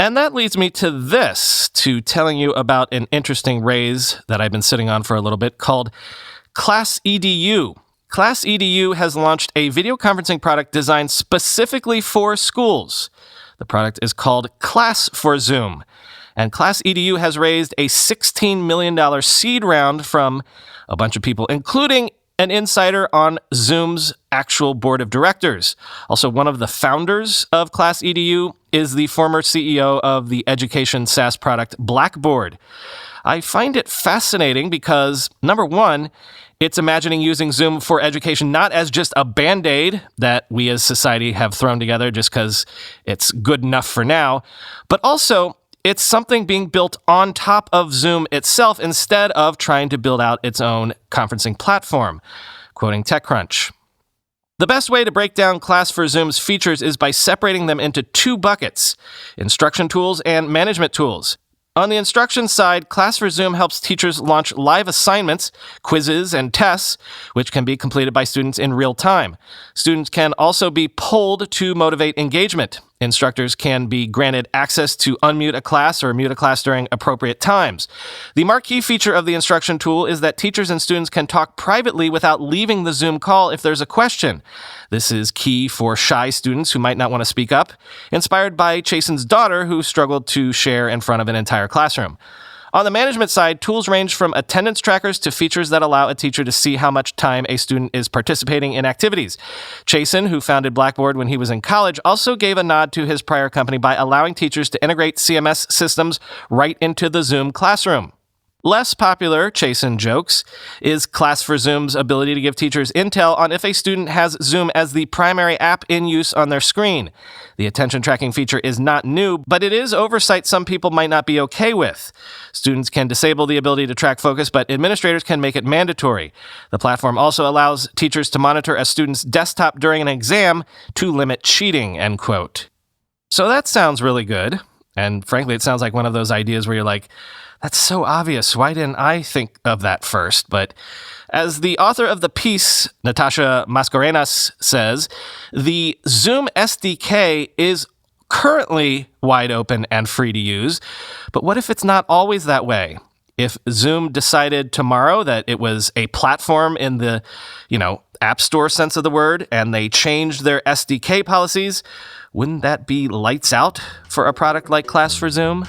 And that leads me to telling you about an interesting raise that I've been sitting on for a little bit called ClassEDU. ClassEDU has launched a video conferencing product designed specifically for schools. The product is called Class for Zoom. And ClassEDU has raised a $16 million seed round from a bunch of people, including an insider on Zoom's actual board of directors. Also, one of the founders of ClassEDU is the former CEO of the education SaaS product Blackboard. I find it fascinating because, number one, it's imagining using Zoom for education not as just a Band-Aid that we as society have thrown together just because it's good enough for now, but also it's something being built on top of Zoom itself instead of trying to build out its own conferencing platform, quoting TechCrunch. The best way to break down Class for Zoom's features is by separating them into two buckets: instruction tools and management tools. On the instruction side, Class for Zoom helps teachers launch live assignments, quizzes, and tests, which can be completed by students in real time. Students can also be polled to motivate engagement. Instructors can be granted access to unmute a class or mute a class during appropriate times. The marquee feature of the instruction tool is that teachers and students can talk privately without leaving the Zoom call if there's a question. This is key for shy students who might not want to speak up, inspired by Chasen's daughter, who struggled to share in front of an entire classroom. On the management side, tools range from attendance trackers to features that allow a teacher to see how much time a student is participating in activities. Chasen, who founded Blackboard when he was in college, also gave a nod to his prior company by allowing teachers to integrate CMS systems right into the Zoom classroom. Less popular, Chasen jokes, is Class for Zoom's ability to give teachers intel on if a student has Zoom as the primary app in use on their screen. The attention tracking feature is not new, but it is oversight some people might not be okay with. Students can disable the ability to track focus, but administrators can make it mandatory. The platform also allows teachers to monitor a student's desktop during an exam to limit cheating, end quote. So that sounds really good. And frankly, it sounds like one of those ideas where you're like, that's so obvious. Why didn't I think of that first? But as the author of the piece, Natasha Mascarenas, says, the Zoom SDK is currently wide open and free to use. But what if it's not always that way? If Zoom decided tomorrow that it was a platform in the, App Store sense of the word, and they changed their SDK policies, wouldn't that be lights out for a product like Class for Zoom?